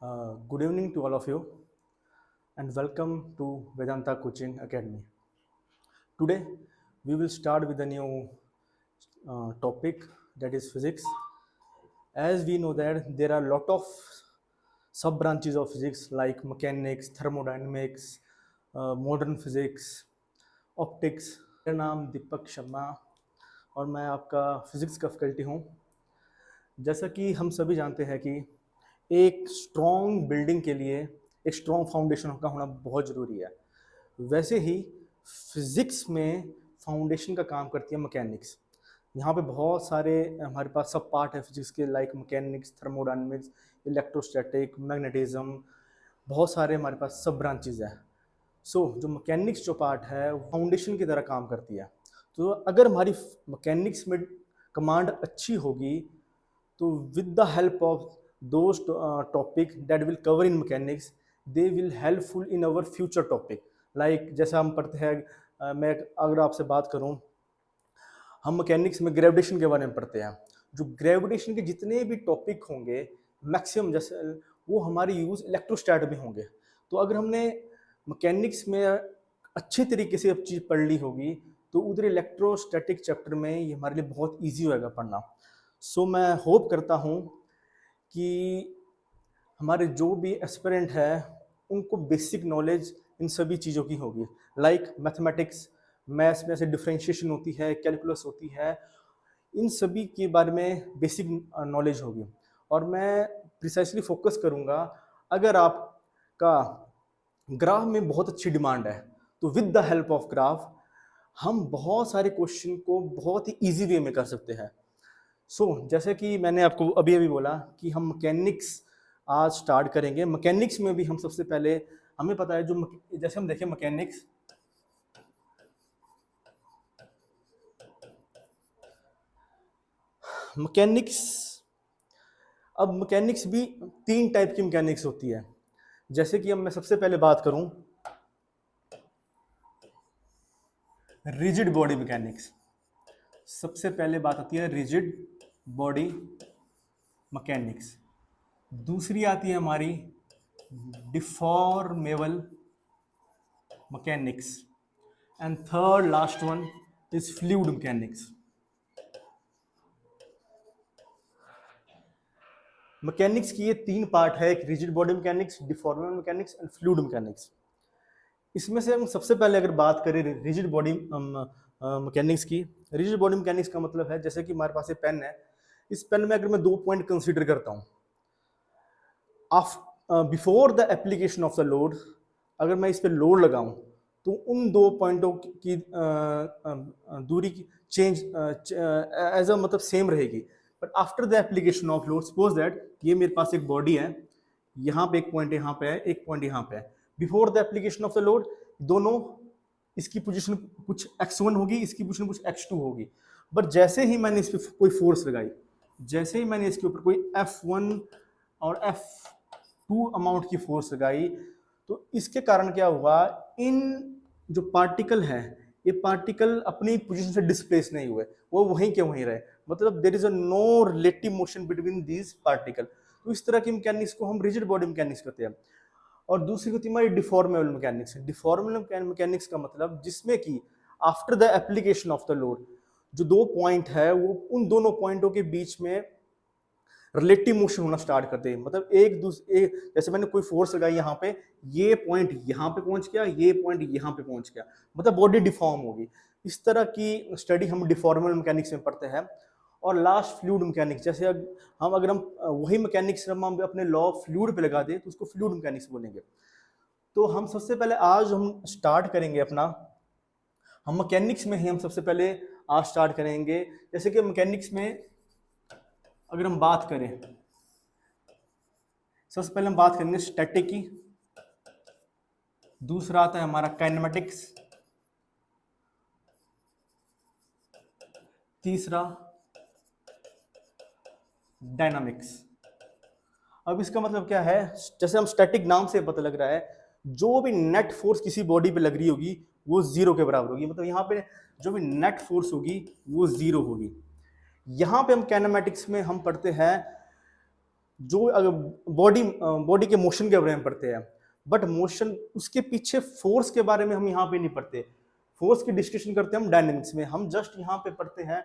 Good evening to all of you and welcome to Vedanta Coaching Academy. Today we will start with a new topic, that is physics. As we know that there are a lot of sub branches of physics like mechanics, thermodynamics, modern physics, optics. मेरा नाम दीपक शर्मा और मैं आपका physics का faculty हूँ। जैसा कि हम सभी जानते हैं कि एक स्ट्रॉन्ग बिल्डिंग के लिए एक स्ट्रॉन्ग फाउंडेशन का होना बहुत ज़रूरी है। वैसे ही फिज़िक्स में फाउंडेशन का काम करती है मैकेनिक्स। यहाँ पे बहुत सारे हमारे पास सब पार्ट है फिजिक्स के, like mechanics, thermodynamics, electrostatic, magnetism, बहुत सारे हमारे पास सब ब्रांचेज है। जो मैकेनिक्स जो पार्ट है फाउंडेशन की तरह काम करती है। तो अगर हमारी मैकेनिक्स में कमांड अच्छी होगी तो with the help of those topic that will cover in mechanics, they will helpful in our future topic. Like जैसे हम पढ़ते हैं, मैं अगर आपसे बात करूं, हम मैकेनिक्स में ग्रेविटेशन के बारे में पढ़ते हैं। जो ग्रेविटेशन के जितने भी टॉपिक होंगे मैक्सिमम जैसे वो हमारे यूज़ इलेक्ट्रोस्टैट में होंगे। तो अगर हमने मैकेनिक्स में अच्छे तरीके से अब चीज़ पढ़ ली होगी तो उधर इलेक्ट्रोस्टैटिक चैप्टर में ये हमारे लिए बहुत ईजी होगा पढ़ना। मैं होप करता हूँ कि हमारे जो भी एस्पिरेंट है उनको बेसिक नॉलेज इन सभी चीज़ों की होगी, लाइक मैथमेटिक्स, मैथ्स में से डिफरेंशिएशन होती है, कैलकुलस होती है, इन सभी के बारे में बेसिक नॉलेज होगी। और मैं प्रिसाइसली फोकस करूँगा, अगर आपका ग्राफ में बहुत अच्छी डिमांड है तो with the help of graph हम बहुत सारे क्वेश्चन को बहुत ही ईजी वे में कर सकते हैं। जैसे कि मैंने आपको अभी अभी बोला कि हम मैकेनिक्स आज स्टार्ट करेंगे। मैकेनिक्स में भी हम सबसे पहले हमें पता है जैसे हम देखें मैकेनिक्स, अब मैकेनिक्स भी तीन टाइप की मैकेनिक्स होती है। जैसे कि अब मैं सबसे पहले बात करूं रिजिड बॉडी मैकेनिक्स, सबसे पहले बात आती है रिजिड बॉडी मैकेनिक्स। दूसरी आती है हमारी deformable mechanics and third last one is fluid mechanics. Mechanics की ये तीन पार्ट है, एक rigid body mechanics, deformable mechanics and fluid mechanics. इसमें से हम सबसे पहले अगर बात करें रिजिड बॉडी मैकेनिक्स की, रिजिड बॉडी मैकेनिक्स का मतलब है जैसे कि हमारे पास ये पेन है, इस पेन में अगर मैं 2 पॉइंट कंसीडर करता हूँ, before the application of the load, अगर मैं इस पर लोड लगाऊं तो उन 2 पॉइंटों की दूरी की चेंज एज अ मतलब सेम रहेगी। But after the application of load, suppose that ये मेरे पास एक बॉडी है, यहाँ पे एक पॉइंट यहाँ पे है, एक पॉइंट यहाँ पे है। Before the application of the load दोनों, इसकी पोजीशन कुछ x1 होगी, इसकी पोजीशन कुछ x2 होगी। बट जैसे ही मैंने इस पर कोई फोर्स लगाई, जैसे ही मैंने इसके ऊपर कोई F1 और F2 अमाउंट की फोर्स लगाई, तो इसके कारण क्या हुआ, इन जो पार्टिकल है ये पार्टिकल अपनी पोजीशन से डिस्प्लेस नहीं हुए, वो वहीं के वहीं रहे। मतलब there is a no relative motion between these particle. तो इस तरह की मैकेनिक्स को हम रिजिड बॉडी मैकेनिक्स कहते हैं। और दूसरी होती है हमारी डिफॉर्मेबल मैकेनिक्स। डिफॉर्मेबल मैकेनिक्स का मतलब जिसमें कि after the application of the load जो 2 पॉइंट है वो उन दोनों पॉइंटों के बीच में रिलेटिव मोशन होना स्टार्ट करते हैं। मतलब एक दूसरे, जैसे मैंने कोई फोर्स लगाई यहाँ पे, ये पॉइंट यहाँ पे पहुंच गया, ये पॉइंट यहाँ पे पहुंच गया, मतलब बॉडी डिफॉर्म होगी। इस तरह की स्टडी हम डिफॉर्मेबल मैकेनिक्स में पढ़ते हैं। और लास्ट फ्लूइड मैकेनिक्स, जैसे अगर हम वही मैकेनिक्स हम अपने लॉ ऑफ फ्लूइड पे लगा दें तो उसको फ्लूइड मैकेनिक्स बोलेंगे। तो हम सबसे पहले आज हम स्टार्ट करेंगे अपना, हम मैकेनिक्स में ही हम सबसे पहले आज स्टार्ट करेंगे। जैसे कि मैकेनिक्स में अगर हम बात करें, सबसे पहले हम बात करेंगे स्टैटिक की, दूसरा आता है हमारा काइनेमेटिक्स, तीसरा डायनामिक्स। अब इसका मतलब क्या है, जैसे हम स्टैटिक नाम से पता लग रहा है, जो भी नेट फोर्स किसी बॉडी पे लग रही होगी वो 0 के बराबर होगी। मतलब यहाँ पे जो भी नेट फोर्स होगी वो 0 होगी। यहाँ पे हम काइनेमेटिक्स में हम पढ़ते हैं जो अगर बॉडी के मोशन के बारे में पढ़ते हैं, बट मोशन उसके पीछे फोर्स के बारे में हम यहाँ पे नहीं पढ़ते। फोर्स की डिस्कशन करते हैं हम डायनेमिक्स में, हम जस्ट यहाँ पे पढ़ते हैं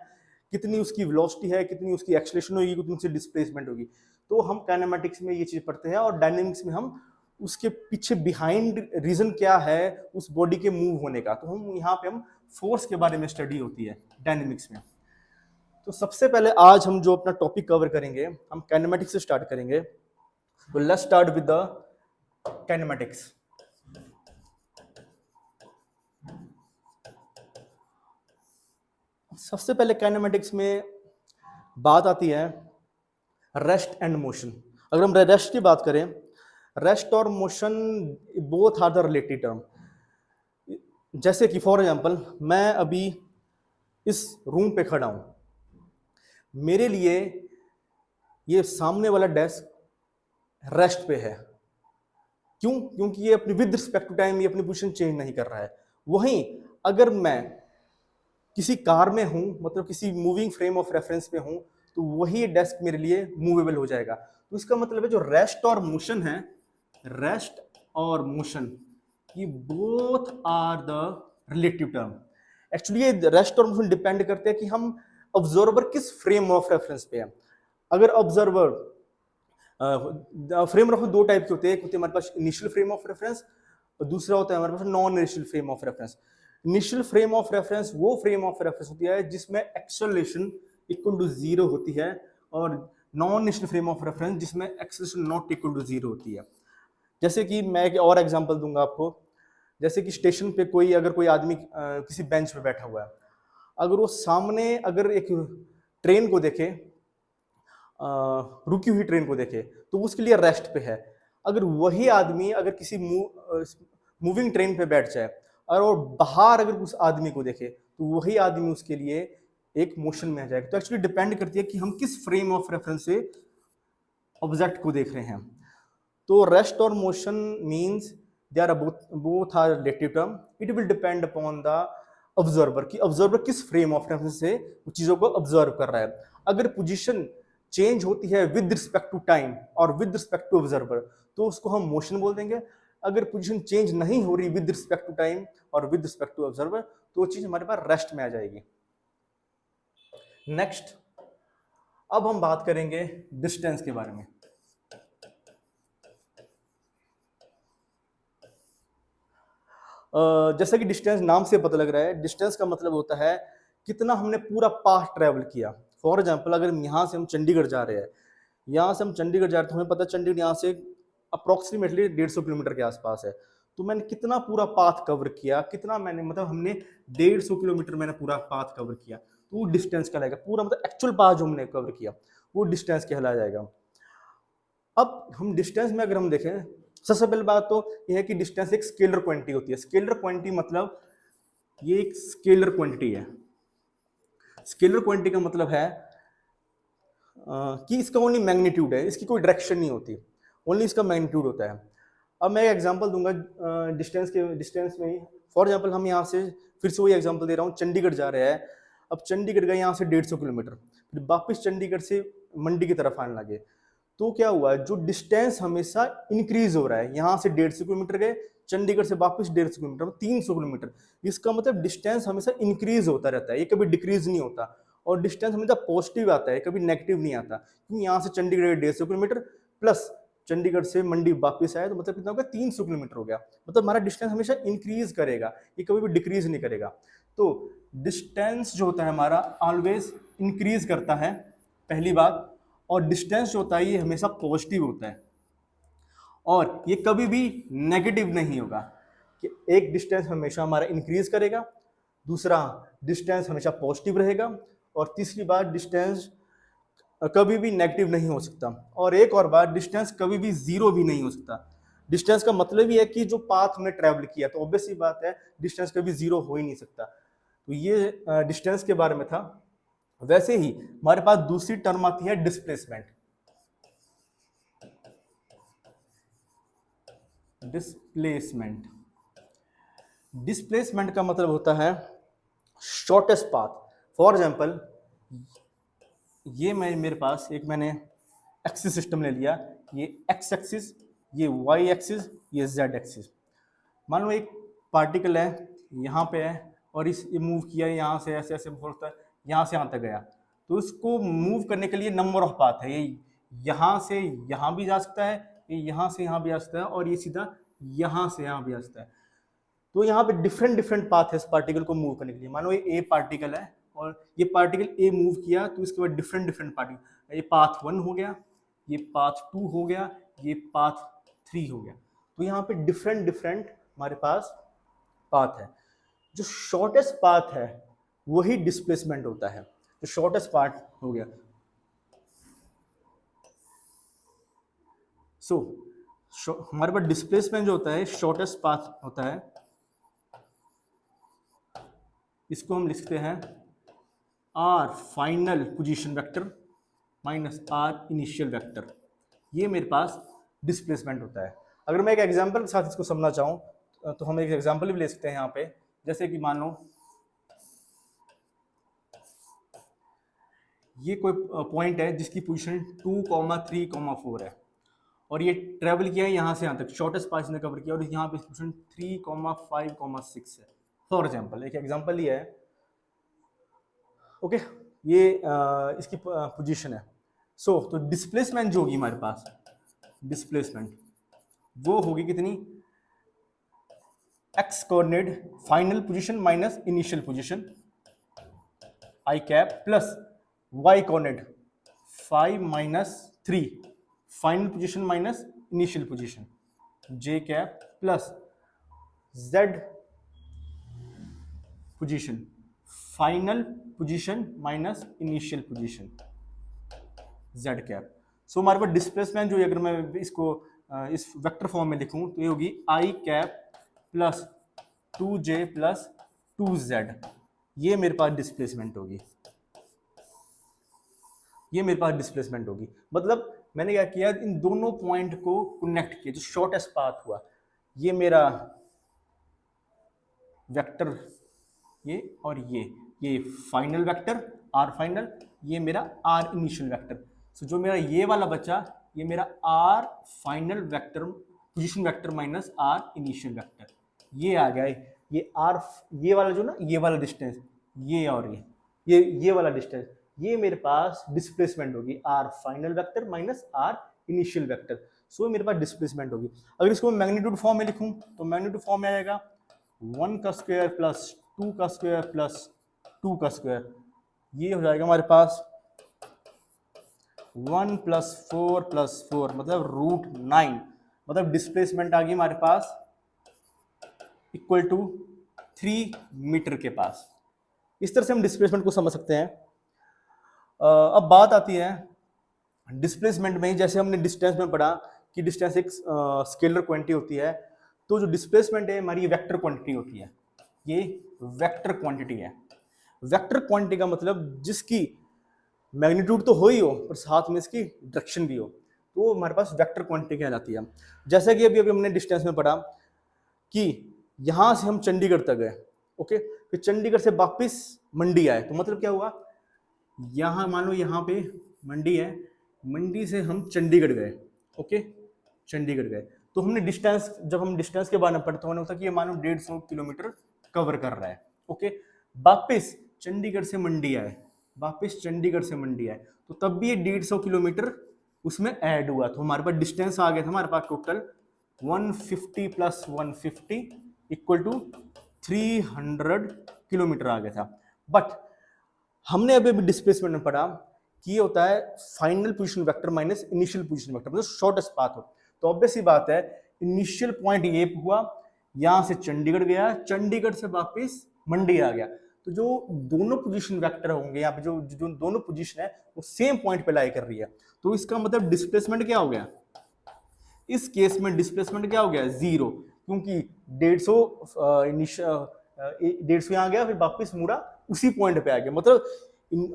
कितनी उसकी वेलोसिटी है, कितनी उसकी एक्सेलरेशन होगी, कितनी उसकी डिस्प्लेसमेंट होगी। तो हम काइनेमेटिक्स में ये चीज पढ़ते हैं, और डायनेमिक्स में हम उसके पीछे बिहाइंड रीजन क्या है उस बॉडी के मूव होने का। तो हम यहाँ पे हम फोर्स के बारे में स्टडी होती है डायनेमिक्स में। तो सबसे पहले आज हम जो अपना टॉपिक कवर करेंगे, हम काइनेमेटिक्स से स्टार्ट करेंगे। तो let's start with the kinematics. सबसे पहले काइनेमेटिक्स में बात आती है रेस्ट एंड मोशन। अगर हम रेस्ट की बात करें, रेस्ट और motion both are the related term. जैसे कि फॉर एग्जांपल मैं अभी इस रूम पे खड़ा हूं, मेरे लिए ये सामने वाला डेस्क रेस्ट पे है। क्यों? क्योंकि ये अपनी विद रिस्पेक्ट टू टाइम ये अपनी पोजीशन चेंज नहीं कर रहा है। वहीं अगर मैं किसी कार में हूं, मतलब किसी मूविंग फ्रेम ऑफ रेफरेंस पे हूं, तो वही डेस्क मेरे लिए मूवेबल हो जाएगा। तो इसका मतलब है जो रेस्ट और मोशन है, रेस्ट और मोशन ये both are the relative term. Actually ये रेस्ट और मोशन डिपेंड करते हैं कि हम ऑब्जर्वर किस फ्रेम ऑफ रेफरेंस पे है। अगर ऑब्जर्वर फ्रेम ऑफ दो टाइप के होते हैं, एक होते हैं हमारे पास इनिशियल फ्रेम ऑफ रेफरेंस और दूसरा होता है हमारे पास non inertial frame of reference. Inertial frame of reference वो फ्रेम ऑफ रेफरेंस होती है जिसमें एक्सेलरेशन इक्वल टू 0 होती है, और non inertial frame of reference जिसमें एक्सेलरेशन नॉट इक्वल टू 0 होती है। जैसे कि मैं एक और एग्जांपल दूंगा आपको। जैसे कि स्टेशन पे अगर कोई आदमी किसी बेंच पे बैठा हुआ है, अगर वो सामने अगर एक ट्रेन को देखे, रुकी हुई ट्रेन को देखे, तो उसके लिए रेस्ट पे है। अगर वही आदमी अगर किसी मूविंग ट्रेन पे बैठ जाए और वो बाहर अगर उस आदमी को देखे, तो वही आदमी उसके लिए एक मोशन में आ जाएगा। तो एक्चुअली डिपेंड करती है कि हम किस फ्रेम ऑफ रेफरेंस से ऑब्जेक्ट को देख रहे हैं। तो रेस्ट और motion means they are both are relative term. It will depend upon the observer कि ऑब्जर्वर किस फ्रेम ऑफ रेफरेंस से चीजों को ऑब्जर्व कर रहा है। अगर पोजीशन चेंज होती है विद रिस्पेक्ट टू टाइम और विद रिस्पेक्ट टू ऑब्जर्वर, तो उसको हम मोशन बोल देंगे। अगर पोजीशन चेंज नहीं हो रही विद रिस्पेक्ट टू टाइम और विद रिस्पेक्ट टू ऑब्जर्वर, तो वो चीज हमारे पास रेस्ट में आ जाएगी। नेक्स्ट, अब हम बात करेंगे डिस्टेंस के बारे में। जैसा कि डिस्टेंस नाम से पता लग रहा है, डिस्टेंस का मतलब होता है कितना हमने पूरा पाथ ट्रेवल किया। फॉर एग्जाम्पल अगर यहाँ से हम चंडीगढ़ जा रहे हैं, यहाँ से हम चंडीगढ़ जा रहे हैं, तो हमें पता है चंडीगढ़ यहाँ से अप्रोक्सीमेटली 150 किलोमीटर के आसपास है। तो मैंने कितना पूरा पाथ कवर किया, कितना मैंने मतलब हमने 150 किलोमीटर मैंने पूरा पाथ कवर किया, तो वो डिस्टेंस कहलाएगा। पूरा मतलब एक्चुअल पाथ जो हमने कवर किया वो डिस्टेंस कहलाया जाएगा। अब हम डिस्टेंस में अगर हम देखें, सबसे पहले बात तो यह है कि डिस्टेंस एक स्केलर क्वांटिटी होती है। स्केलर क्वांटिटी मतलब ये एक स्केलर क्वांटिटी है। स्केलर क्वांटिटी का मतलब है कि इसका ओनली मैग्नीट्यूड है, इसकी कोई डायरेक्शन नहीं होती, ओनली इसका मैग्नीट्यूड होता है। अब मैं एक एग्जांपल दूंगा डिस्टेंस में ही। फॉर एग्जांपल हम यहाँ से फिर से वही एग्जांपल दे रहा हूँ, चंडीगढ़ जा रहे हैं। अब चंडीगढ़ गए यहाँ से 150 किलोमीटर, फिर वापस चंडीगढ़ से मंडी की तरफ आने लगे, तो क्या हुआ, जो डिस्टेंस हमेशा इंक्रीज हो रहा है। यहाँ से 150 किलोमीटर गए, चंडीगढ़ से वापस 150 किलोमीटर, 300 किलोमीटर। इसका मतलब डिस्टेंस हमेशा इंक्रीज होता रहता है, ये कभी डिक्रीज नहीं होता। और डिस्टेंस हमेशा पॉजिटिव आता है, कभी नेगेटिव नहीं आता। क्योंकि यहाँ से चंडीगढ़ 150 किलोमीटर प्लस चंडीगढ़ से मंडी वापस आया, तो मतलब कितना हो गया, 300 किलोमीटर हो गया। मतलब हमारा डिस्टेंस हमेशा इंक्रीज करेगा, ये कभी भी डिक्रीज नहीं करेगा। तो डिस्टेंस जो होता है हमारा ऑलवेज इंक्रीज करता है, पहली बात। और डिस्टेंस जो होता है ये हमेशा पॉजिटिव होता है, और ये कभी भी नेगेटिव नहीं होगा कि एक डिस्टेंस हमेशा हमारा इंक्रीज करेगा, दूसरा डिस्टेंस हमेशा पॉजिटिव रहेगा, और तीसरी बात डिस्टेंस कभी भी नेगेटिव नहीं हो सकता। और एक और बात, डिस्टेंस कभी भी जीरो भी नहीं हो सकता। डिस्टेंस का मतलब ही है कि जो पाथ हमने ट्रैवल किया, तो ऑब्वियस सी बात है डिस्टेंस कभी जीरो हो ही नहीं सकता। तो ये डिस्टेंस के बारे में था। वैसे ही हमारे पास दूसरी टर्म आती है डिस्प्लेसमेंट। डिस्प्लेसमेंट का मतलब होता है शॉर्टेस्ट पाथ। फॉर एग्जांपल ये मेरे पास मैंने एक्सिस सिस्टम ले लिया, ये एक्स एक्सिस, ये वाई एक्सिस, ये जेड एक्सिस। मान लो एक पार्टिकल है यहाँ पे है और इस ये मूव किया यहाँ से ऐसे ऐसे बोलता है यहाँ से यहाँ तक गया, तो इसको मूव करने के लिए नंबर ऑफ पाथ है। ये यहाँ से यहाँ भी जा सकता है, ये यहाँ से यहाँ भी जा सकता है, और ये सीधा यहाँ से यहाँ भी जा सकता है। तो यहाँ पे डिफरेंट डिफरेंट पाथ है इस पार्टिकल को मूव करने के लिए। मान लो ये ए पार्टिकल है और ये पार्टिकल ए मूव किया, तो इसके बाद डिफरेंट डिफरेंट पार्टिकल, ये पाथ 1 हो गया, ये पाथ 2 हो गया, ये पाथ 3 हो गया। तो यहाँ पे डिफरेंट डिफरेंट हमारे पास पाथ है। जो शॉर्टेस्ट पाथ है वही डिस्प्लेसमेंट होता है। जो शॉर्टेस्ट पाथ हो गया, हमारे पास डिस्प्लेसमेंट जो होता है शॉर्टेस्ट पाथ होता है, इसको हम लिखते हैं r final position vector minus are initial vector. ये मेरे पास डिस्प्लेसमेंट होता है। अगर मैं एक एग्जांपल के साथ इसको समझना चाहूँ तो हम एक एग्जांपल भी ले सकते हैं यहाँ पे। जैसे कि मान लो ये कोई पॉइंट है जिसकी पोजीशन 2, 3, 4 है और ये ट्रेवल किया है यहाँ से यहाँ तक, शॉर्टेस्ट पाथ ने कवर किया, और यहाँ पे पोजीशन 3, 5, 6 है। फॉर एग्जाम्पल, एक एग्जाम्पल ये है, ओके, ये इसकी पोजीशन है। तो डिस्प्लेसमेंट जो होगी हमारे पास, डिस्प्लेसमेंट वो होगी कितनी, X coordinate final position minus initial position I cap plus Y coordinate 5 - 3 final position minus initial position J cap plus Z position final position minus initial position Z cap. So हमारे पास displacement जो है, अगर मैं इसको इस vector form में लिखूं तो ये होगी आई cap plus 2j plus 2z। ये मेरे पास डिस्प्लेसमेंट होगी, ये मेरे पास डिस्प्लेसमेंट होगी। मतलब मैंने क्या किया, इन दोनों पॉइंट को कनेक्ट किया, जो शॉर्टेस्ट पाथ हुआ, ये मेरा वेक्टर, ये और ये फाइनल वेक्टर आर फाइनल, ये मेरा आर इनिशियल वेक्टर। सो जो मेरा ये वाला बचा, ये मेरा r final vector position vector minus are initial vector, ये आ गया। ये आर, ये वाला जो ना, ये वाला डिस्टेंस, ये और ये वाला डिस्टेंस, ये मेरे पास डिस्प्लेसमेंट होगी, R final vector minus are initial vector. So मेरे पास डिस्प्लेसमेंट होगी। अगर इसको मैग्नीट्यूड फॉर्म में लिखूं तो मैग्नीट्यूड फॉर्म में आएगा 1 का स्क्वायर प्लस 2 का स्क्वायर प्लस 2 का स्क्वायर। ये हो जाएगा हमारे पास 1 + 4 + 4 मतलब √9। मतलब डिस्प्लेसमेंट आ गई हमारे पास इक्वल टू 3 मीटर के पास। इस तरह से हम डिस्प्लेसमेंट को समझ सकते हैं। अब बात आती है डिस्प्लेसमेंट में, जैसे हमने डिस्टेंस में पढ़ा कि डिस्टेंस एक स्केलर क्वांटिटी होती है, तो जो डिस्प्लेसमेंट है हमारी वेक्टर क्वांटिटी होती है। ये वेक्टर क्वांटिटी है। वेक्टर क्वांटिटी का मतलब जिसकी मैग्नीट्यूड तो हो ही हो पर साथ में इसकी डायरेक्शन भी हो, तो हमारे पास वेक्टर क्वांटिटी कहलाती है। जैसे कि अभी हमने डिस्टेंस में पढ़ा कि यहाँ से हम चंडीगढ़ तक गए, ओके, फिर चंडीगढ़ से वापस मंडी आए, तो मतलब क्या हुआ, यहाँ मान लो यहाँ पे मंडी है, मंडी से हम चंडीगढ़ गए, ओके, चंडीगढ़ गए, तो हमने डिस्टेंस, जब हम डिस्टेंस के बारे में पढ़ते होने होता कि ये मानो 150 किलोमीटर कवर कर रहा है, ओके। वापस चंडीगढ़ से मंडी आए, वापस चंडीगढ़ से मंडी आए, तो तब भी ये 150 किलोमीटर उसमें ऐड हुआ, तो हमारे पास डिस्टेंस आ गया था हमारे पास टोटल 150 + 150 = 300 किलोमीटर आ गया था। बट हमने अभी डिस्प्लेसमेंट में पढ़ा कि ये होता है final position vector minus initial position vector, मतलब शॉर्टेस्ट पाथ हो। तो ऑब्वियस सी बात है, इनिशियल पॉइंट ये हुआ, यहां से चंडीगढ़ गया, चंडीगढ़ से वापस मंडी आ गया, तो जो दोनों पोजीशन वेक्टर होंगे यहाँ पे, जो जो दोनों पोजीशन है वो सेम पॉइंट पे लाई कर रही है, तो इसका मतलब डिस्प्लेसमेंट क्या हो गया, इस केस में डिस्प्लेसमेंट क्या हो गया, 0, क्योंकि 150 यहाँ गया, फिर वापस मुड़ा उसी पॉइंट पे आ गया, मतलब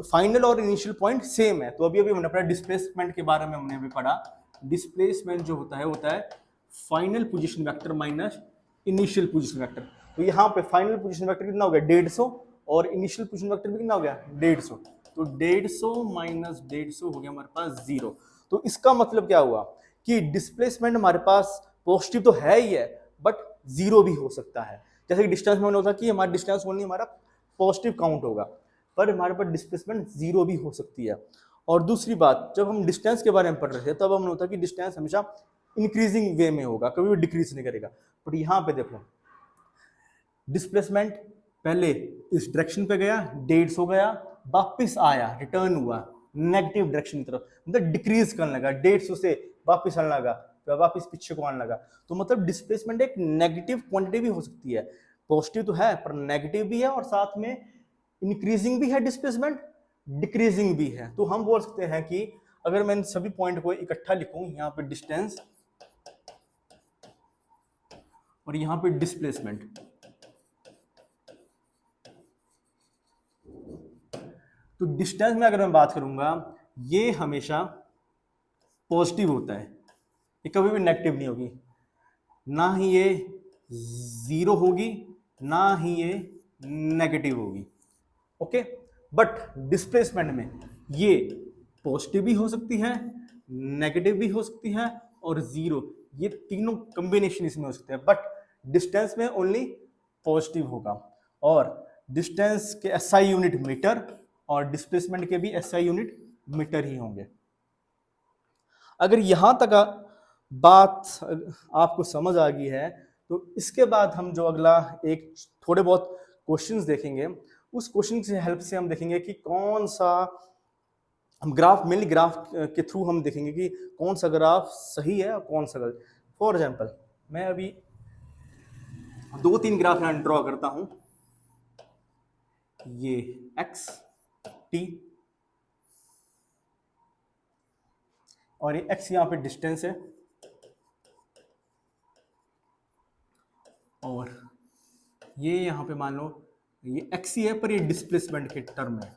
फाइनल और इनिशियल पॉइंट सेम है। तो अभी हमने पढ़ा डिस्प्लेसमेंट के बारे में, हमने अभी पढ़ा डिस्प्लेसमेंट जो होता है final position vector minus initial position vector. तो यहाँ पे फाइनल पोजीशन वेक्टर कितना हो गया, 150, और इनिशियल पोजीशन वेक्टर भी कितना हो गया, 150। तो 150 - 150 हो गया हमारे पास 0। तो इसका मतलब क्या हुआ कि डिस्प्लेसमेंट हमारे पास पॉजिटिव तो है ही है, बट जीरो भी हो सकता है। जैसे कि डिस्टेंस में होता कि हमारा डिस्टेंस ओनली हमारा पॉजिटिव काउंट होगा, पर हमारे पास डिस्प्लेसमेंट जीरो भी हो सकती है। और दूसरी बात, जब हम डिस्टेंस के बारे में पढ़ रहे थे तब हमने होता कि डिस्टेंस हमेशा इंक्रीजिंग वे में होगा, कभी भी डिक्रीज नहीं करेगा। बट यहाँ पे देखो डिस्प्लेसमेंट पहले इस डायरेक्शन पे गया, 150 गया, वापस आया, रिटर्न हुआ नेगेटिव डायरेक्शन की तरफ, मतलब डिक्रीज करने लगा, 150 से वापस आने लगा, फिर वापस पीछे को आने लगा। तो मतलब डिस्प्लेसमेंट एक नेगेटिव क्वांटिटी भी हो सकती है, पॉजिटिव तो है पर नेगेटिव भी है, और साथ में इंक्रीजिंग भी है डिस्प्लेसमेंट, डिक्रीजिंग भी है। तो हम बोल सकते हैं कि अगर मैं इन सभी पॉइंट को इकट्ठा लिखूं, यहाँ पे डिस्टेंस और यहाँ पे डिस्प्लेसमेंट, तो डिस्टेंस में अगर मैं बात करूंगा ये हमेशा पॉजिटिव होता है, ये कभी भी नेगेटिव नहीं होगी, ना ही ये जीरो होगी ना ही ये नेगेटिव होगी। ओके, बट डिस्प्लेसमेंट में ये पॉजिटिव भी हो सकती है, नेगेटिव भी हो सकती है और जीरो, ये तीनों कॉम्बिनेशन इसमें हो सकते हैं। बट डिस्टेंस में ओनली पॉजिटिव होगा, और डिस्टेंस के एसआई यूनिट मीटर और डिस्प्लेसमेंट के भी एसआई यूनिट मीटर ही होंगे। अगर यहां तक बात आपको समझ आ गई है, तो इसके बाद हम जो अगला एक थोड़े बहुत क्वेश्चंस देखेंगे, उस क्वेश्चन से हेल्प से हम देखेंगे कि कौन सा हम ग्राफ, मेनली ग्राफ के थ्रू हम देखेंगे कि कौन सा ग्राफ सही है और कौन सा गलत। फॉर एग्जांपल मैं अभी 2-3 ग्राफ यहां ड्रॉ करता हूं, ये एक्स टी और ये एक्स यहां पे डिस्टेंस है, और ये यहां पे मान लो ये एक्स ही है पर ये डिस्प्लेसमेंट के टर्म है,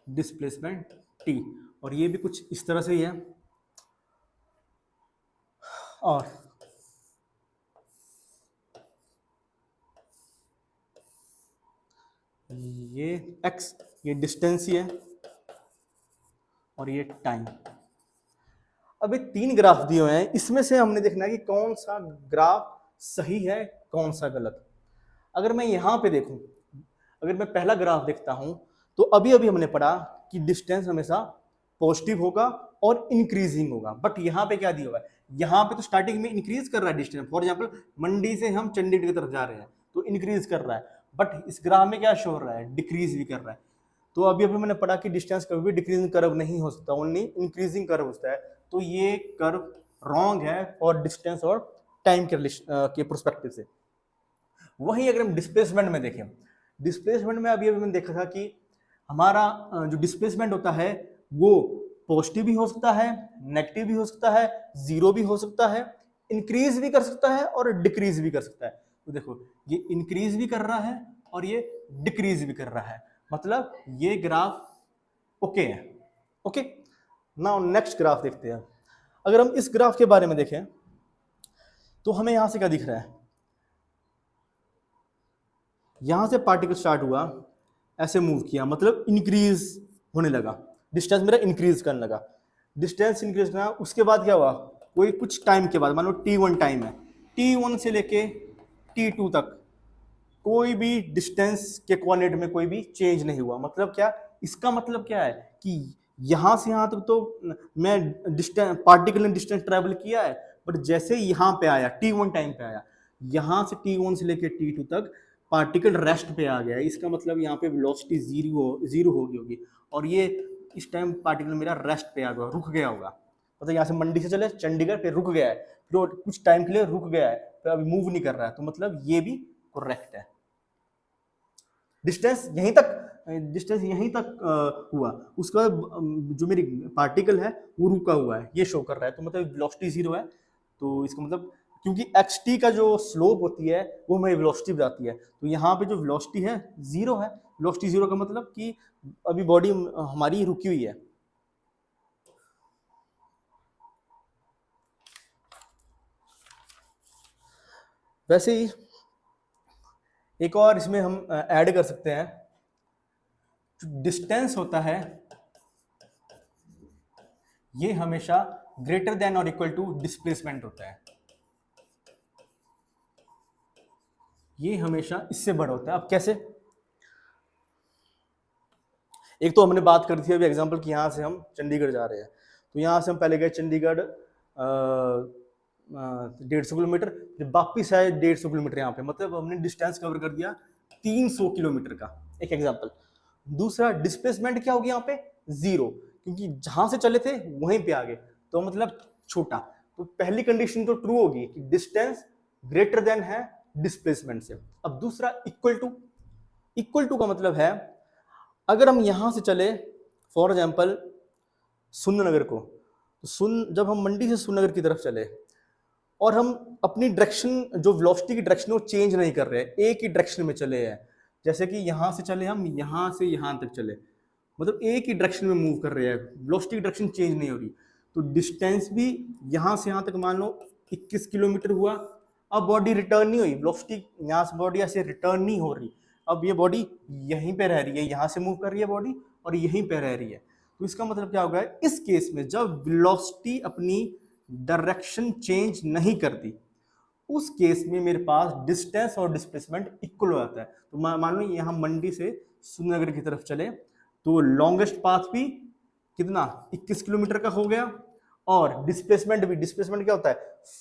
डिस्प्लेसमेंट टी, और ये भी कुछ इस तरह से ही है, और ये एक्स, ये डिस्टेंस ही है, और ये टाइम। अब ये 3 ग्राफ दिए हुए हैं, इसमें से हमने देखना है कि कौन सा ग्राफ सही है कौन सा गलत। अगर मैं यहां पे देखूं, अगर मैं पहला ग्राफ देखता हूं, तो अभी अभी हमने पढ़ा कि डिस्टेंस हमेशा पॉजिटिव होगा और इंक्रीजिंग होगा। बट यहाँ पे क्या दिया हुआ है, यहाँ पे तो स्टार्टिंग में इंक्रीज कर रहा है डिस्टेंस, फॉर एग्जांपल मंडी से हम चंडीगढ़ की तरफ जा रहे हैं तो इंक्रीज कर रहा है, बट इस ग्राफ में क्या शो हो रहा है, डिक्रीज भी कर रहा है। तो अभी अभी मैंने पढ़ा कि डिस्टेंस कभी भी डिक्रीजिंग कर्व नहीं हो सकता, ओनली इंक्रीजिंग कर्व होता है। तो ये कर्व रॉन्ग है और डिस्टेंस और टाइम के प्रोस्पेक्टिव से। वहीं अगर हम डिस्प्लेसमेंट में देखें, डिस्प्लेसमेंट में अभी अभी मैंने देखा था कि हमारा जो डिस्प्लेसमेंट होता है वो पॉजिटिव भी हो सकता है, नेगेटिव भी हो सकता है, जीरो भी हो सकता है, इंक्रीज भी कर सकता है और डिक्रीज भी कर सकता है। तो देखो ये इंक्रीज भी कर रहा है और ये डिक्रीज भी कर रहा है, मतलब ये ग्राफ ओके है। ओके, नाउ नेक्स्ट ग्राफ देखते हैं। अगर हम इस ग्राफ के बारे में देखें तो हमें यहां से क्या दिख रहा है, यहां से पार्टिकल स्टार्ट हुआ, ऐसे मूव किया, मतलब इंक्रीज होने लगा, डिस्टेंस मेरा इंक्रीज करने लगा, डिस्टेंस इंक्रीज करना, उसके बाद क्या हुआ, कोई कुछ टाइम के बाद, मान लो t1 टाइम है, t1 से लेके t2 तक कोई भी डिस्टेंस के कोऑर्डिनेट में कोई भी चेंज नहीं हुआ। मतलब क्या, इसका मतलब क्या है कि यहां से यहां तक तो मैं डिस्टेंस, पार्टिकल ने डिस्टेंस ट्रेवल किया है, बट जैसे यहां पे आया t1 टाइम पे आया, यहां से t1 से लेके t2 तक पार्टिकल रेस्ट पे आ गया। इसका मतलब यहाँ पे वेलोसिटी जीरो होगी, और ये इस टाइम पार्टिकल मेरा रेस्ट पे आ गया, रुक गया होगा। मतलब यहाँ से मंडी से चले चंडीगढ़, फिर रुक गया है, फिर कुछ टाइम के लिए रुक गया है, फिर अभी मूव नहीं कर रहा है, तो मतलब ये भी करेक्ट है। डिस्टेंस यहीं तक हुआ, उसका जो मेरी पार्टिकल है वो रुका हुआ है, ये शो कर रहा है, तो मतलब वेलोसिटी जीरो है। तो इसका मतलब क्योंकि xt का जो स्लोप होती है वो हमारी वेलोसिटी बताती है, तो यहाँ पे जो वेलोसिटी है जीरो है। वेलोसिटी जीरो का मतलब कि अभी बॉडी हमारी रुकी हुई है। वैसे ही एक और इसमें हम ऐड कर सकते हैं, जो डिस्टेंस होता है ये हमेशा ग्रेटर देन और इक्वल टू डिस्प्लेसमेंट होता है, ये हमेशा इससे बड़ा होता है। अब कैसे? एक तो हमने बात कर दी अभी एग्जांपल कि यहाँ से हम चंडीगढ़ जा रहे हैं, तो यहाँ से हम पहले गए चंडीगढ़ 150 किलोमीटर, फिर वापिस आए 150 किलोमीटर यहाँ पे, मतलब हमने डिस्टेंस कवर कर दिया 300 किलोमीटर का, एक एग्जांपल। दूसरा डिस्प्लेसमेंट क्या होगी यहाँ पे? जीरो, क्योंकि जहां से चले थे वहीं पे आ गए, तो मतलब छोटा। तो पहली कंडीशन तो ट्रू होगी कि डिस्टेंस ग्रेटर देन है डिस्प्लेसमेंट से। अब दूसरा इक्वल टू, इक्वल टू का मतलब है अगर हम यहां से चले फॉर एग्जाम्पल सुंदरनगर को, तो जब हम मंडी से सुंदरनगर की तरफ चले और हम अपनी डायरेक्शन, जो वेलोसिटी की डायरेक्शन वो चेंज नहीं कर रहे, एक ही डायरेक्शन में चले हैं, जैसे कि यहां से चले हम, यहां से यहां तक चले, मतलब एक ही डायरेक्शन में मूव कर रहे हैं, वेलोसिटी की डायरेक्शन चेंज नहीं हो रही, तो डिस्टेंस भी यहां से यहां तक मान लो 21 किलोमीटर हुआ। अब बॉडी रिटर्न नहीं हुई, वेलोसिटी यहाँ से बॉडी ऐसे रिटर्न नहीं हो रही, अब ये बॉडी यहीं पे रह रही है, यहां से मूव कर रही है बॉडी और यहीं पे रह रही है। तो इसका मतलब क्या होगा, इस केस में जब वेलोसिटी अपनी डायरेक्शन चेंज नहीं करती, उस केस में मेरे पास डिस्टेंस और डिस्प्लेसमेंट इक्वल हो जाता है। तो मान लो यहाँ मंडी से सुंदरनगर की तरफ चले, तो लॉन्गेस्ट पाथ भी कितना 21 किलोमीटर का हो गया, और डिस्प्लेसमेंट भी, डिस्प्लेसमेंट क्या होता है,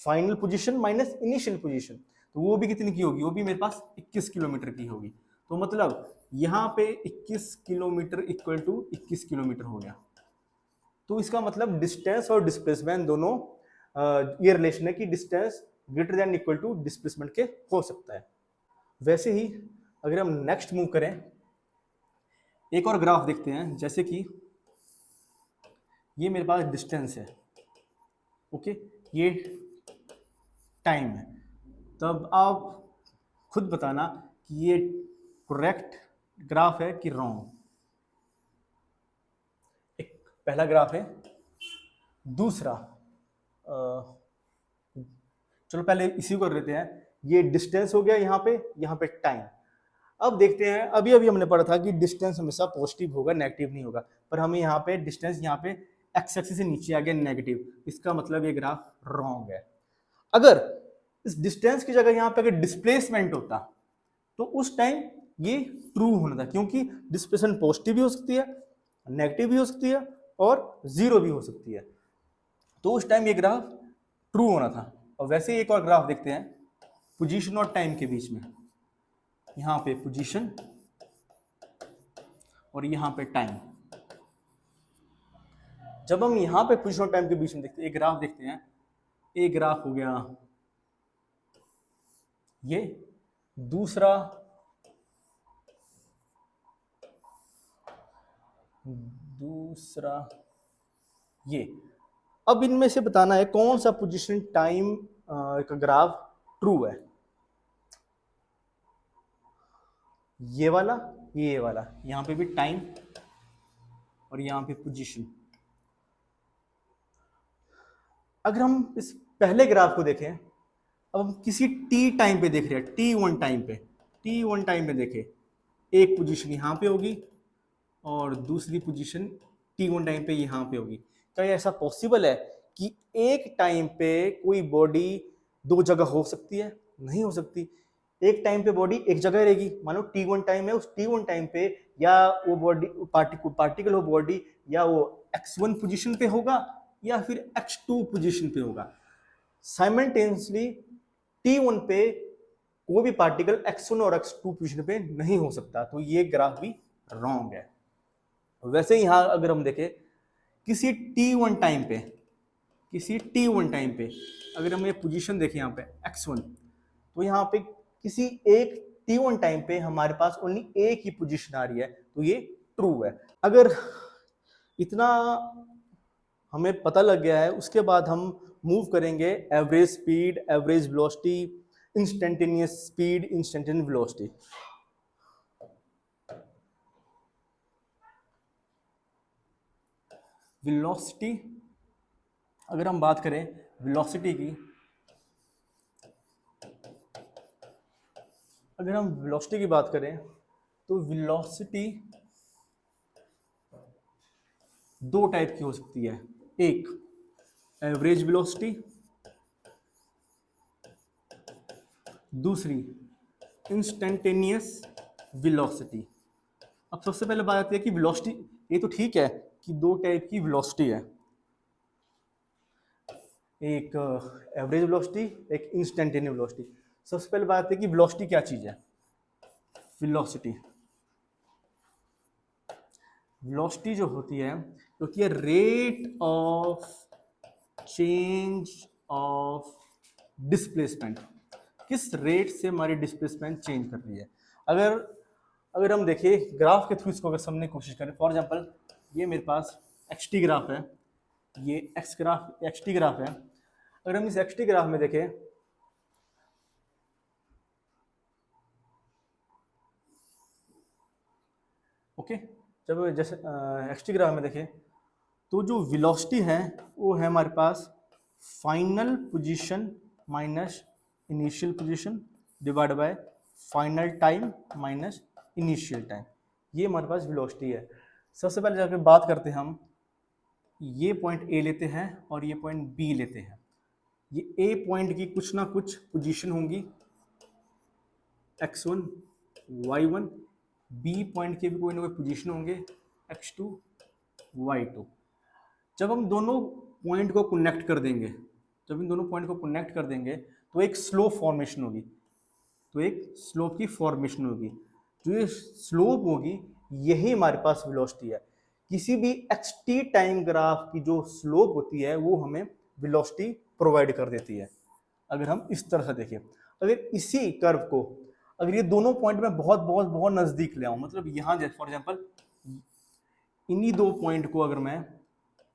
final position minus initial position, तो वो भी कितनी की होगी, वो भी मेरे पास 21 किलोमीटर की होगी। तो मतलब यहाँ पे 21 किलोमीटर इक्वल टू 21 किलोमीटर हो गया। तो इसका मतलब डिस्टेंस और डिस्प्लेसमेंट दोनों ये रिलेशन है कि distance greater than equal to displacement के हो सकता है। वैसे ही अगर हम नेक्स्ट मूव करें, एक और ग्राफ देखते हैं, जैसे कि ये मेरे पास डिस्टेंस है, ओके, ये टाइम है, तब आप खुद बताना कि ये करेक्ट ग्राफ है कि रॉन्ग। एक पहला ग्राफ है, दूसरा चलो पहले इसी को कर लेते हैं, ये डिस्टेंस हो गया यहाँ पे टाइम। अब देखते हैं, अभी अभी हमने पढ़ा था कि डिस्टेंस हमेशा पॉजिटिव होगा, नेगेटिव नहीं होगा, पर हमें यहाँ पे डिस्टेंस यहाँ पे एक्स एक्सिस से नीचे आ गया नेगेटिव, इसका मतलब ये ग्राफ रॉन्ग है। अगर इस डिस्टेंस की जगह यहाँ पे अगर डिस्प्लेसमेंट होता तो उस टाइम ये ट्रू होना था, क्योंकि डिस्प्लेसमेंट पॉजिटिव भी हो सकती है, नेगेटिव भी हो सकती है और जीरो भी हो सकती है, तो उस टाइम ये ग्राफ ट्रू होना था। और वैसे ही एक और ग्राफ देखते हैं पोजीशन और टाइम के बीच में, यहाँ पे पोजीशन और यहाँ पे टाइम। जब हम यहाँ पे पोजीशन और टाइम के बीच में देखते हैं, एक ग्राफ देखते हैं, एक ग्राफ हो गया ये, दूसरा ये। अब इनमें से बताना है कौन सा पोजीशन टाइम का ग्राफ ट्रू है, ये वाला, ये वाला, यहाँ पे भी टाइम और यहाँ पे पोजीशन। अगर हम इस पहले ग्राफ को देखें, अब हम किसी टी टाइम पे देख रहे हैं, T1 टाइम पे, T1 टाइम पे देखें, एक पोजीशन यहाँ पे होगी और दूसरी पोजीशन T1 टाइम पे यहाँ पे होगी। क्या ऐसा पॉसिबल है कि एक टाइम पे कोई बॉडी दो जगह हो सकती है? नहीं हो सकती। एक टाइम पे बॉडी एक जगह रहेगी, मानो T1 टाइम है, उस T1 टाइम पे या वो बॉडी पार्टिकल हो बॉडी, या वो x1 पोजीशन पे होगा या फिर x2 पोजीशन पे होगा। साइमल्टेनियसली T1 पे कोई भी पार्टिकल x1 और x2 पोजीशन पे नहीं हो सकता, तो ये ग्राफ भी रॉन्ग है। वैसे यहां अगर हम देखें किसी T1 टाइम पे, किसी T1 टाइम पे अगर हम ये पोजीशन देखें यहाँ पे x1, तो यहाँ पे किसी एक T1 टाइम पे हमारे पास ओनली एक ही पोजीशन आ रही है, तो ये ट्रू है। अगर इतना हमें पता लग गया है, उसके बाद हम मूव करेंगे average speed, average velocity, instantaneous speed, instantaneous velocity. Velocity, अगर हम बात करें वेलोसिटी की, अगर हम वेलोसिटी की बात करें तो वेलोसिटी दो टाइप की हो सकती है। एक एवरेज वेलोसिटी, दूसरी इंस्टेंटेनियस वेलोसिटी। अब सबसे पहले बात आती है कि वेलोसिटी, ये तो ठीक है कि दो टाइप की वेलोसिटी है, एक एवरेज वेलोसिटी, एक इंस्टेंटेनियस वेलोसिटी। सबसे पहले बात है कि वेलोसिटी क्या चीज है। वेलोसिटी वेलोसिटी जो होती है rate of change of displacement, किस रेट से हमारी डिस्प्लेसमेंट चेंज कर रही है। अगर अगर हम देखें ग्राफ के थ्रू इसको अगर समझने की कोशिश करें, फॉर एग्जांपल ये मेरे पास एक्स टी ग्राफ है, ये एक्स टी ग्राफ है। अगर हम इस एक्स टी ग्राफ में देखें, ओके, जब जैसे एक्स टी ग्राफ में देखें तो जो वेलोसिटी है वो है हमारे पास final position minus initial position divide by final time minus initial time, ये हमारे पास वेलोसिटी है। सबसे पहले जाकर बात करते हैं हम, ये पॉइंट ए लेते हैं और ये पॉइंट बी लेते हैं। ये ए पॉइंट की कुछ ना कुछ पोजीशन होंगी x1 y1, बी पॉइंट के भी कोई ना कोई पोजीशन होंगे x2 y2। जब हम दोनों पॉइंट को कनेक्ट कर देंगे, जब इन दोनों पॉइंट को कनेक्ट कर देंगे तो एक स्लोप फॉर्मेशन होगी, तो एक स्लोप की फॉर्मेशन होगी। जो ये स्लोप होगी यही हमारे पास वेलोसिटी है। किसी भी एक्स टी टाइम ग्राफ की जो स्लोप होती है वो हमें वेलोसिटी प्रोवाइड कर देती है। अगर हम इस तरह से देखें, अगर इसी कर्व को, अगर ये दोनों पॉइंट में बहुत बहुत बहुत नजदीक ले आऊं, मतलब यहाँ जैसे फॉर एग्जांपल इन्हीं दो पॉइंट को अगर मैं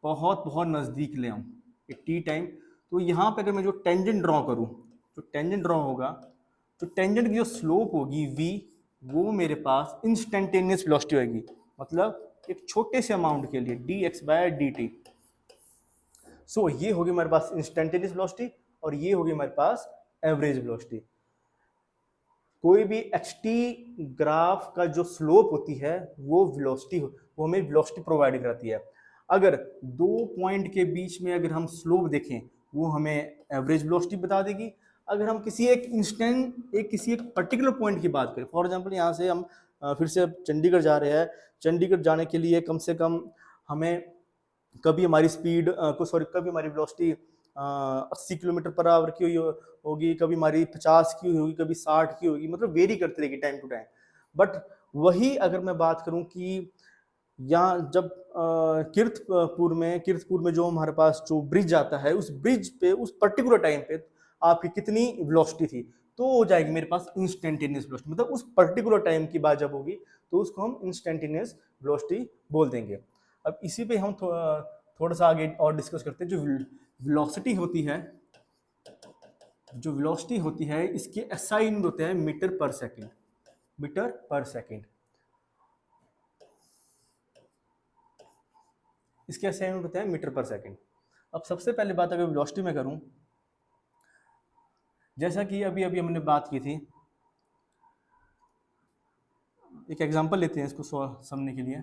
बहुत बहुत नजदीक ले आऊं टी टाइम, तो यहाँ पे अगर मैं जो टेंजेंट ड्रॉ करूं, जो टेंजेंट ड्रॉ होगा, तो टेंजेंट की जो स्लोप होगी v, वो मेरे पास इंस्टेंटेनियस वेलोसिटी होगी, मतलब एक छोटे से अमाउंट के लिए dx/dt। सो ये होगी हमारे पास इंस्टेंटेनियस वेलोसिटी और ये होगी हमारे पास एवरेज वेलोसिटी। कोई भी एक्स टी ग्राफ का जो स्लोप होती है वो वेलोसिटी, वो हमें वेलोसिटी प्रोवाइड कराती है। अगर दो पॉइंट के बीच में अगर हम स्लोप देखें वो हमें एवरेज वेलोसिटी बता देगी। अगर हम किसी एक पर्टिकुलर पॉइंट की बात करें, फॉर एग्जांपल यहाँ से हम फिर से चंडीगढ़ जा रहे हैं, चंडीगढ़ जाने के लिए कम से कम हमें कभी हमारी स्पीड कभी हमारी वेलोसिटी 80 किलोमीटर पर आवर की होगी, कभी हमारी 50 की होगी, कभी 60 की होगी, मतलब वेरी करती रहेगी टाइम टू टाइम। बट वही अगर मैं बात करूं कि यहाँ जब कीर्तपुर में जो हमारे पास जो ब्रिज आता है, उस ब्रिज पे उस पर्टिकुलर टाइम पे आपकी कितनी वेलोसिटी थी, तो हो जाएगी मेरे पास इंस्टेंटेनियस वेलोसिटी। मतलब उस पर्टिकुलर टाइम की बात जब होगी तो उसको हम इंस्टेंटेनियस वेलोसिटी बोल देंगे। अब इसी पे हम थोड़ा सा आगे और डिस्कस करते हैं। जो वेलोसिटी होती है, जो वेलोसिटी होती है इसके एसआई यूनिट होते हैं मीटर पर सेकेंड, मीटर पर सेकेंड। इसके एसआई यूनिट होते हैं मीटर पर सेकेंड। अब सबसे पहले बात अगर वेलोसिटी में करूं, जैसा कि अभी अभी हमने बात की थी, एक एग्जांपल लेते हैं इसको समझने के लिए।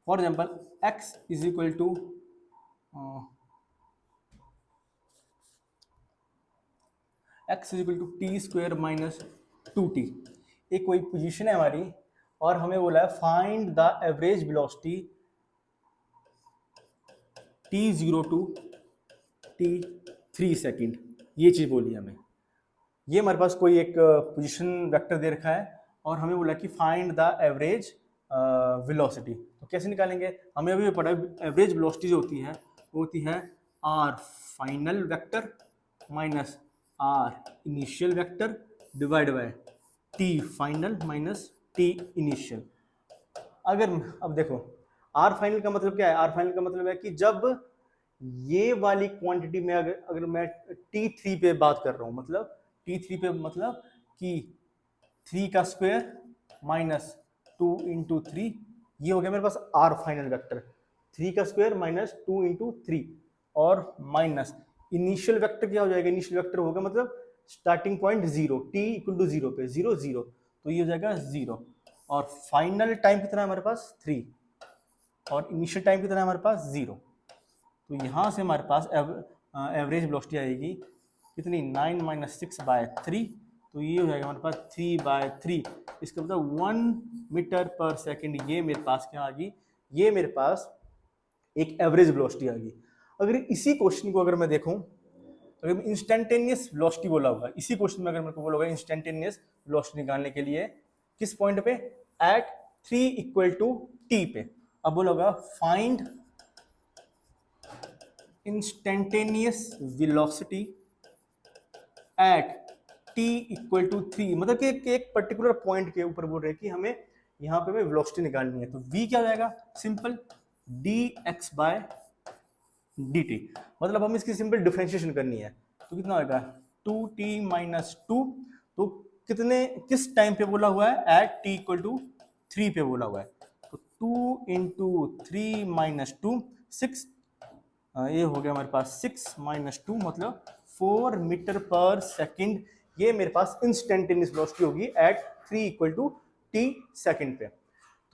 For example x is equal to T square minus 2t, एक कोई पोजीशन है हमारी और हमें बोला है find the average velocity t0 to t3 second, ये चीज बोली हमें। ये हमारे पास कोई एक पोजीशन वेक्टर दे रखा है और हमें बोला कि फाइंड द एवरेज वेलोसिटी। तो कैसे निकालेंगे, हमें अभी पता है एवरेज वेलोसिटी जो होती है वो होती है r final vector minus r initial vector divide by t final minus t initial. अगर अब देखो r फाइनल का मतलब क्या है, r फाइनल का मतलब है कि जब ये वाली क्वांटिटी में अगर मैं t3 पे बात कर रहा हूं, मतलब t3 पे मतलब कि 3 का स्क्वायर माइनस 2 इंटू 3, ये हो गया मेरे पास r फाइनल वेक्टर। 3 का स्क्वायर माइनस 2 इंटू 3 और माइनस इनिशियल वेक्टर क्या हो जाएगा, इनिशियल वेक्टर होगा मतलब starting point 0, t equal to 0 पे 0 0, तो ये हो जाएगा 0। और फाइनल टाइम कितना है हमारे पास 3 और इनिशियल टाइम कितना है हमारे पास 0। तो यहाँ से हमारे पास एवरेज वेलोसिटी आएगी कितनी, 9 माइनस 6/3, तो ये हो जाएगा हमारे पास 3/3। इसका मतलब 1 मीटर पर सेकेंड, ये मेरे पास क्या आ गई, ये मेरे पास एक एवरेज वेलोसिटी आ गई। अगर इसी क्वेश्चन को अगर मैं देखूं, अगर इंस्टेंटेनियस वेलोसिटी बोला होगा, इसी क्वेश्चन में अगर मेरे को बोला होगा इंस्टेंटेनियस वेलोसिटी निकालने के लिए किस पॉइंट पे, एट 3 इक्वल टू टी पे, अब बोला होगा find instantaneous velocity at t equal to 3, मतलब कि एक पर्टिकुलर पॉइंट के ऊपर बोल रहे हैं कि हमें यहाँ पे हमें वेलोसिटी निकालनी है। तो v क्या हो जाएगा, सिंपल dx बाय dt, मतलब हमें इसकी सिंपल डिफरेंशिएशन करनी है। तो कितना होगा 2t माइनस 2, तो कितने किस टाइम पे बोला हुआ है, एट t इक्वल टू 3 पे बोला हुआ है। तो 2 इंटू 3 माइनस 2 6, ये हो गया हमारे पास 6 माइनस 2 मतलब 4 मीटर पर सेकंड, ये मेरे पास इंस्टेंटेनियस वेलोसिटी होगी at 3 equal to t second पे।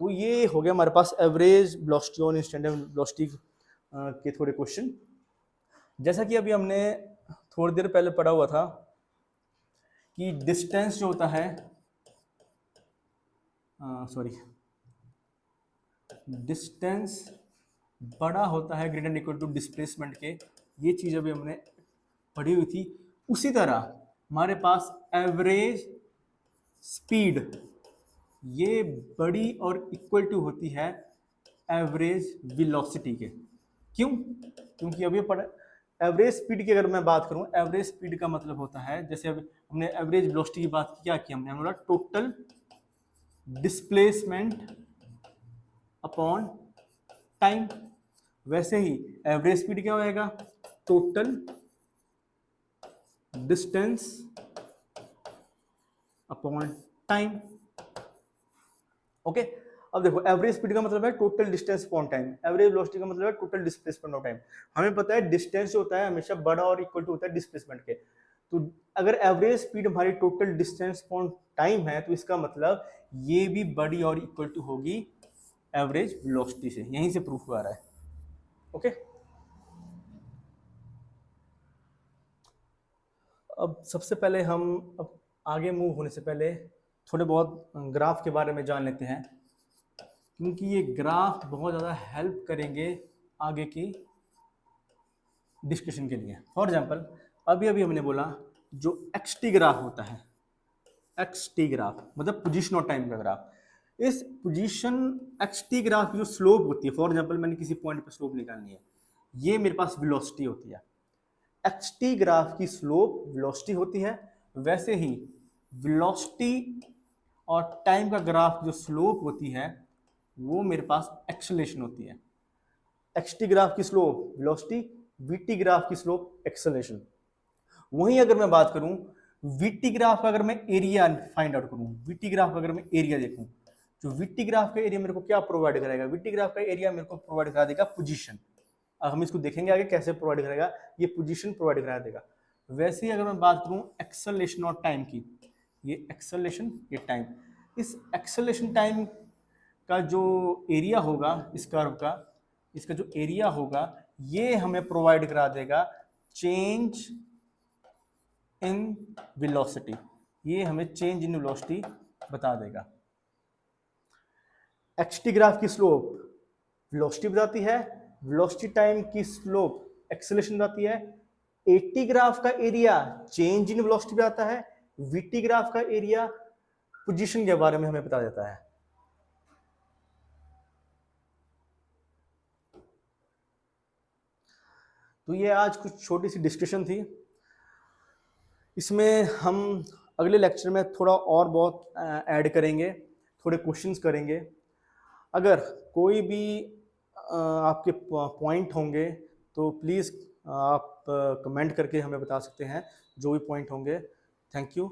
तो ये हो गया हमारे पास एवरेज वेलोसिटी और इंस्टेंटेनियस वेलोसिटी के थोड़े क्वेश्चन। जैसा कि अभी हमने थोड़ी देर पहले पढ़ा हुआ था कि डिस्टेंस जो होता है, सॉरी, डिस्टेंस बड़ा होता है ग्रेटर इक्वल टू डिस्प्लेसमेंट के, ये चीज़ अभी हमने पढ़ी हुई थी। उसी तरह हमारे पास एवरेज स्पीड ये बड़ी और इक्वल टू होती है एवरेज वेलोसिटी के। क्यों, क्योंकि अभी पढ़ा एवरेज स्पीड की अगर मैं बात करूं, एवरेज स्पीड का मतलब होता है, जैसे अभी हमने एवरेज वेलोसिटी की बात क्या की, हमने बोला टोटल डिस्प्लेसमेंट अपॉन टाइम, वैसे ही एवरेज स्पीड क्या होएगा, total distance upon time. Okay, अब देखो एवरेज स्पीड का मतलब है total distance upon time, average velocity का मतलब है टोटल डिस्प्लेसमेंट ऑफ टाइम। हमें पता है डिस्टेंस जो होता है हमेशा बड़ा और इक्वल टू होता है डिस्प्लेसमेंट के। तो अगर एवरेज स्पीड हमारी टोटल डिस्टेंस अपॉन टाइम है, तो इसका मतलब ये भी बड़ी और इक्वल टू होगी एवरेज वेलोसिटी से, यहीं से प्रूफ हुआ रहा है। ओके, अब सबसे पहले हम अब आगे मूव होने से पहले थोड़े बहुत ग्राफ के बारे में जान लेते हैं, क्योंकि ये ग्राफ बहुत ज़्यादा हेल्प करेंगे आगे की डिस्कशन के लिए। फॉर एग्जांपल अभी अभी हमने बोला जो एक्सटी ग्राफ होता है, एक्सटी ग्राफ मतलब पोजीशन और टाइम का ग्राफ, इस पोजीशन एक्सटी ग्राफ की जो स्लोप होती है, फॉर एग्जांपल मैंने किसी पॉइंट पर स्लोप निकालनी है, ये मेरे पास वेलोसिटी होती है। एक्सटी ग्राफ की स्लोप वेलोसिटी होती है, वैसे ही वेलोसिटी और टाइम का ग्राफ जो स्लोप होती है वो मेरे पास एक्सेलरेशन होती है। एक्सटी ग्राफ की स्लोप वेलोसिटी, वीटी ग्राफ की स्लोप एक्सेलरेशन। वहीं अगर मैं बात करूं वीटी ग्राफ का, अगर मैं एरिया फाइंड आउट करूं, वीटी ग्राफ का अगर मैं एरिया देखूं, जो वीटी ग्राफ का एरिया मेरे को क्या प्रोवाइड कराएगा, वीटी ग्राफ का एरिया मेरे को प्रोवाइड करा देगा पोजीशन। अब हम इसको देखेंगे आगे कैसे प्रोवाइड करेगा, ये पोजीशन प्रोवाइड करा देगा। वैसे ही अगर मैं बात करूं एक्सेलरेशन और टाइम की, ये एक्सेलरेशन ये टाइम, इस एक्सेलरेशन टाइम का जो एरिया होगा इस कर्व का, इसका जो एरिया होगा ये हमें प्रोवाइड करा देगा चेंज इन वेलोसिटी, ये हमें चेंज इन वेलोसिटी बता देगा। एक्सटी ग्राफ की स्लोप वेलोसिटी बताती है, वेलोसिटी टाइम की स्लोप एक्सेलरेशन बताती है, एटी ग्राफ का एरिया चेंज इन वेलोसिटी बताता है, वीटी ग्राफ का एरिया पोजीशन के बारे में हमें बता देता है। तो ये आज कुछ छोटी सी डिस्कशन थी, इसमें हम अगले लेक्चर में थोड़ा और बहुत ऐड करेंगे, थोड़े क्वेश्चंस करेंगे। अगर कोई भी आपके पॉइंट होंगे तो प्लीज़ आप कमेंट करके हमें बता सकते हैं, जो भी पॉइंट होंगे। Thank you.